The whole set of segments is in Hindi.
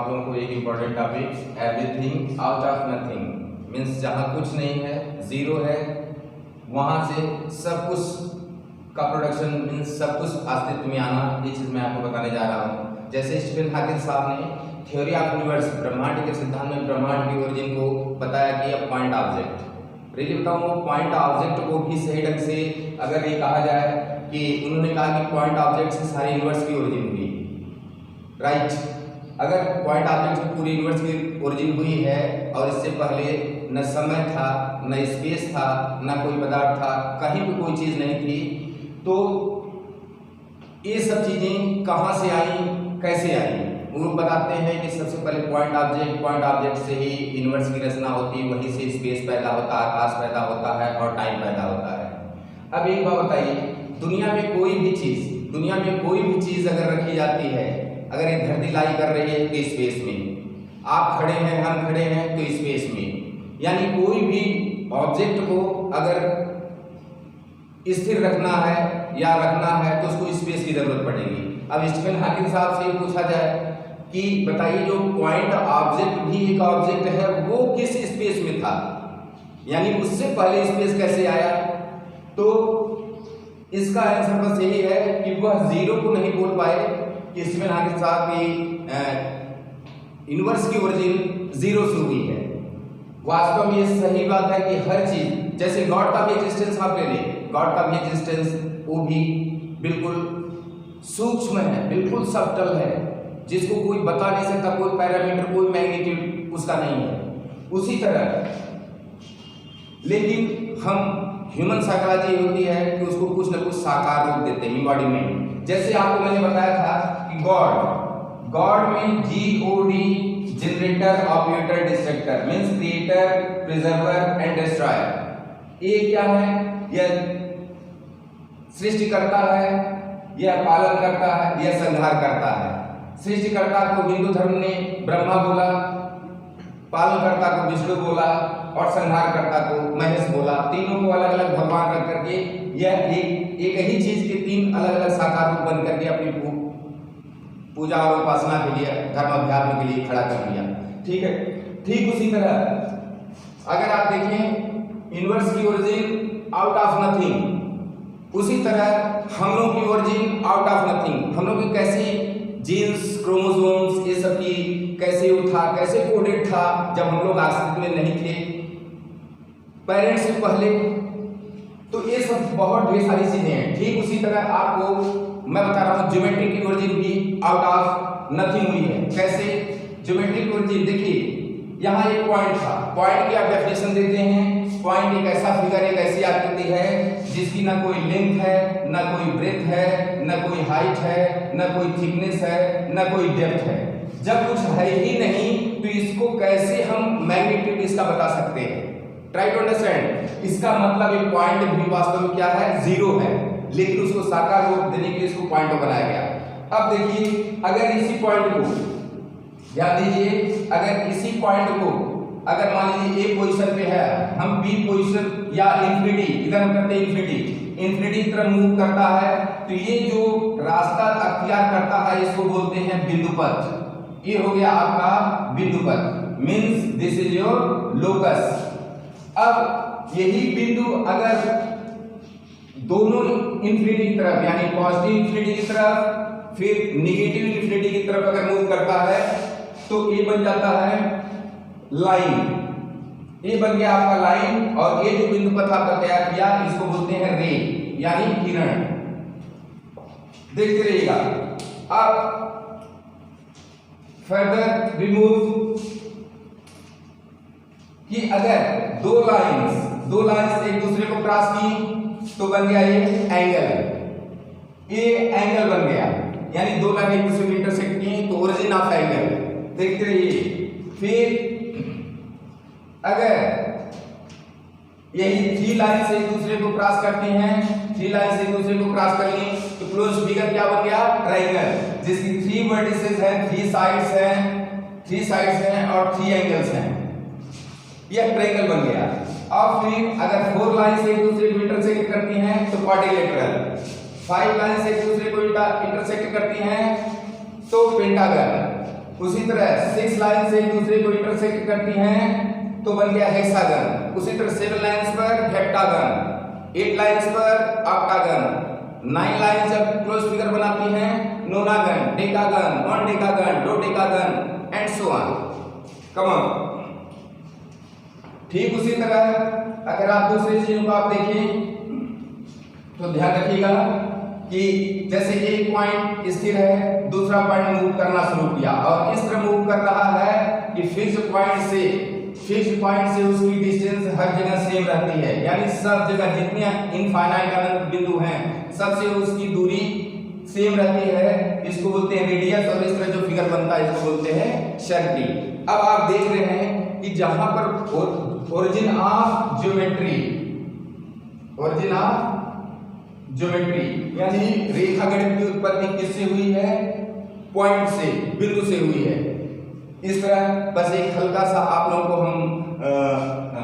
आप लोगों को एक important topic, everything out of nothing means जहाँ कुछ नहीं है, जीरो है, वहाँ से सब कुछ का प्रोडक्शन मीन्स सब कुछ अस्तित्व में आना। ये चीज़ मैं आपको बताने जा रहा हूँ। जैसे स्टीफन हॉकिंग साहब ने थ्योरी ऑफ यूनिवर्स, ब्रह्मांड के सिद्धांत में ब्रह्मांड की ओरिजिन को बताया कि अब पॉइंट ऑब्जेक्ट। रियली बताऊँ, वो पॉइंट ऑब्जेक्ट को भी सही ढंग से अगर ये कहा जाए कि उन्होंने कहा कि पॉइंट ऑब्जेक्ट से सारे यूनिवर्स की ओरिजिन हुई, राइट। अगर पॉइंट ऑब्जेक्ट से पूरी यूनिवर्स की ओरिजिन हुई है और इससे पहले न समय था, न स्पेस था, न कोई पदार्थ था, कहीं भी कोई चीज़ नहीं थी, तो ये सब चीज़ें कहाँ से आई, कैसे आई? वो बताते हैं कि सबसे पहले पॉइंट ऑब्जेक्ट से ही यूनिवर्स की रचना होती है, वहीं से स्पेस पैदा होता है, आकाश पैदा होता है और टाइम पैदा होता है। अब एक बात बताइए, दुनिया में कोई भी चीज़ अगर रखी जाती है, अगर ये धरती लाई कर रही है तो स्पेस में, आप खड़े हैं, हम खड़े हैं तो स्पेस में, यानी कोई भी ऑब्जेक्ट को अगर स्थिर रखना है या रखना है तो उसको स्पेस की जरूरत पड़ेगी। अब स्टीफन हॉकिंग साहब से पूछा जाए कि बताइए जो पॉइंट ऑब्जेक्ट भी एक ऑब्जेक्ट है वो किस स्पेस में था, यानी उससे पहले स्पेस कैसे आया? तो इसका आंसर बस यही है कि वह जीरो को नहीं बोल पाए कि स्टीफन हॉकिंग साहब की यूनिवर्स की ओरिजिन जीरो से हुई है। वास्तव में ये सही बात है कि हर चीज, जैसे गॉड का भी एग्जिस्टेंस आप ले लें, गॉड का भी एग्जिस्टेंस वो भी बिल्कुल सूक्ष्म है, बिल्कुल सब्टल है, जिसको कोई बता नहीं सकता, कोई पैरामीटर, कोई मैग्नीट्यूड उसका नहीं है। उसी तरह लेकिन हम ह्यूमन साइकोलॉजी होती है कि उसको कुछ न कुछ साकार रूप देते हैं, इम्बॉडीमेंट। जैसे आपको मैंने बताया था कि गॉड में GOD, generator, operator, destructor means creator, preserver and destroyer. ये क्या है? यह सृष्टिकर्ता है, यह पालन करता है, यह संहार करता है। सृष्टिकर्ता को हिंदू धर्म ने ब्रह्मा बोला, पालनकर्ता को विष्णु बोला और संहारकर्ता को महेश बोला। तीनों को अलग अलग भगवान रख करके यह एक ही चीज के तीन अलग अलग साकार रूप बन करके अपनी पूजा और उपासना के लिए, धर्म अध्यात्म के लिए खड़ा कर दिया। ठीक है, ठीक उसी तरह अगर आप देखें यूनिवर्स की ओरिजिन आउट ऑफ नथिंग, उसी तरह हम लोग की ओरिजिन आउट ऑफ नथिंग। हम लोग की कैसी जीन्स, क्रोमोसोम्स, ये सब की कैसे उठा, कैसे कोडेड था जब हम लोग अस्तित्व में नहीं थे, पेरेंट्स से पहले। तो ये सब बहुत ढेर सारी चीजें हैं। ठीक उसी तरह आपको मैं बता रहा हूँ ज्योमेट्री की ओरिजिन भी आउट ऑफ नथिंग हुई है। कैसे ज्योमेट्री की ओरिजिन? देखिए यहाँ एक पॉइंट था, पॉइंट की आप डेफिनेशन देते हैं, पॉइंट एक ऐसा फिगर, एक ऐसी आकृति है जिसकी ना कोई लेंथ है, ना कोई ब्रेथ है, ना कोई हाइट है, ना कोई थिकनेस है, ना कोई डेप्थ है। जब कुछ है ही नहीं तो इसको कैसे हम मैग्नीट्यूड इसका बता सकते हैं? Try to understand. इसका मतलब एक पॉइंट भी वास्तव में क्या है? जीरो है, लेकिन उसको साकार रूप देने के लिए इसको पॉइंट बनाया गया। अब देखिए, अगर इसी पॉइंट को ध्यान दीजिए, अगर इसी पॉइंट को अगर मान लीजिए ए पोजीशन पे है, हम बी पोजीशन या इंफिनिटी, इधर हम करते हैं इंफिनिटी की तरफ मूव करता है, तो ये जो रास्ता अख्तियार करता है इसको बोलते हैं बिंदु पथ। ये हो गया आपका बिंदु पथ, means this is your locus. अब यही बिंदु अगर दोनों इंफिनिटी की तरफ, यानी पॉजिटिव इंफिनिटी की तरफ फिर निगेटिव इंफिनिटी की तरफ अगर मूव करता है तो ये बन जाता है लाइन। ये बन गया आपका लाइन, और ये जो बिंदु पथ आपका तैयार किया इसको बोलते हैं रे, यानी किरण। देखते रहिएगा। अब फर्दर रिमूव कि अगर दो लाइंस एक दूसरे को क्रॉस की तो बन गया ये एंगल, ये एंगल बन गया, यानी दो लाइन एक दूसरे को इंटरसेक्ट की तो ओरिजिन ऑफ एंगल। देखते रहिए। फिर अगर यही थ्री लाइन से एक दूसरे को क्रॉस करती हैं, थ्री लाइन से एक दूसरे को क्रॉस कर ली तो क्लोज फिगर क्या बन गया? ट्रायंगल, जिसकी 3 वर्टिसेस हैं, 3 साइड्स हैं और 3 एंगल्स हैं। यह ट्रायंगल बन गया। अब फिर अगर 4 लाइन से एक दूसरे को इंटरसेक्ट करती हैं तो क्वाड्रिलेटरल, 5 लाइन से एक दूसरे को इंटरसेक्ट करती हैं तो पेंटागन, उसी तरह 6 लाइन से एक दूसरे को इंटरसेक्ट करती हैं तो बन गया हेक्सागन। उसी तरह 7 लाइंस पर हेप्टागन, 8 लाइंस पर ऑक्टागन, 9 लाइन जब क्लोज फिगर बनाती हैं नोनागन, डेकागन, वन डेकागन, दो decagon and so on. Come on. ठीक उसी तरह अगर आप दूसरी चीजों को आप देखें तो ध्यान रखिएगा कि जैसे एक पॉइंट स्थिर है, दूसरा पॉइंट मूव करना शुरू किया और इस तरह मूव कर रहा है कि फिक्स्ड पॉइंट से उसकी डिस्टेंस हर जगह सेम रहती है, यानी सब जगह जितनी इनफाइनाइट अनंत बिंदु हैं सबसे उसकी दूरी सेम रहती है। इसको बोलते हैं रेडियस और इस तरह जो फिगर बनता है इसको बोलते हैं सर्किल। अब आप देख रहे हैं कि जहां पर ओरिजिन ऑफ ज्योमेट्री यानी रेखागणित की उत्पत्ति किससे हुई है? पॉइंट से, बिंदु से हुई है। इस तरह बस एक हल्का सा आप लोगों को हम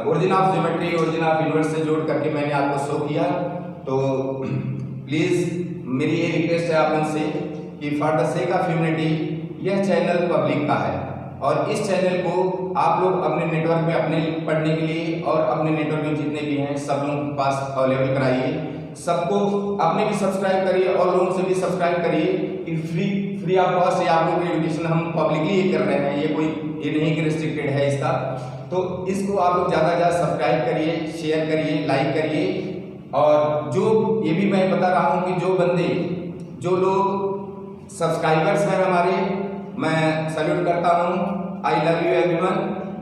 origin of geometry, origin of universe से जोड़ करके मैंने आपको शो किया। तो प्लीज मेरी ये रिक्वेस्ट है आप लोगों से कि for the sake of humanity यह चैनल पब्लिक का है और इस चैनल को आप लोग अपने नेटवर्क में अपने पढ़ने के लिए और अपने नेटवर्क में जितने भी हैं सब लोगों के पास अवेलेबल कराइए। सबको अपने भी सब्सक्राइब करिए और लोगों से भी सब्सक्राइब करिए कि फ्री ऑफ कॉस्ट ये आप लोगों की एजुकेशन हम पब्लिकली ये कर रहे हैं, ये नहीं कि रिस्ट्रिक्टेड है इसका। तो इसको आप लोग ज़्यादा से ज़्यादा सब्सक्राइब करिए, शेयर करिए, लाइक करिए। और जो ये भी मैं बता रहा हूँ कि जो लोग सब्सक्राइबर्स हैं हमारे, मैं सैल्यूट करता हूँ, आई लव यू एवरीवन।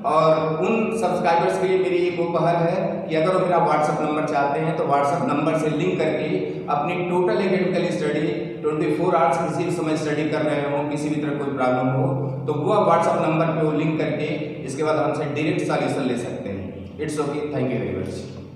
और उन सब्सक्राइबर्स के लिए मेरी एक वो पहल है कि अगर वो मेरा व्हाट्सएप नंबर चाहते हैं तो व्हाट्सएप नंबर से लिंक करके अपनी टोटल एकेडमिकल स्टडी 24 आवर्स किसी भी समय स्टडी कर रहे हो, किसी भी तरह कोई प्रॉब्लम हो तो वो व्हाट्सएप नंबर पे वो लिंक करके इसके बाद हमसे डायरेक्ट सॉल्यूशन ले सकते हैं। It's okay, thank you very much.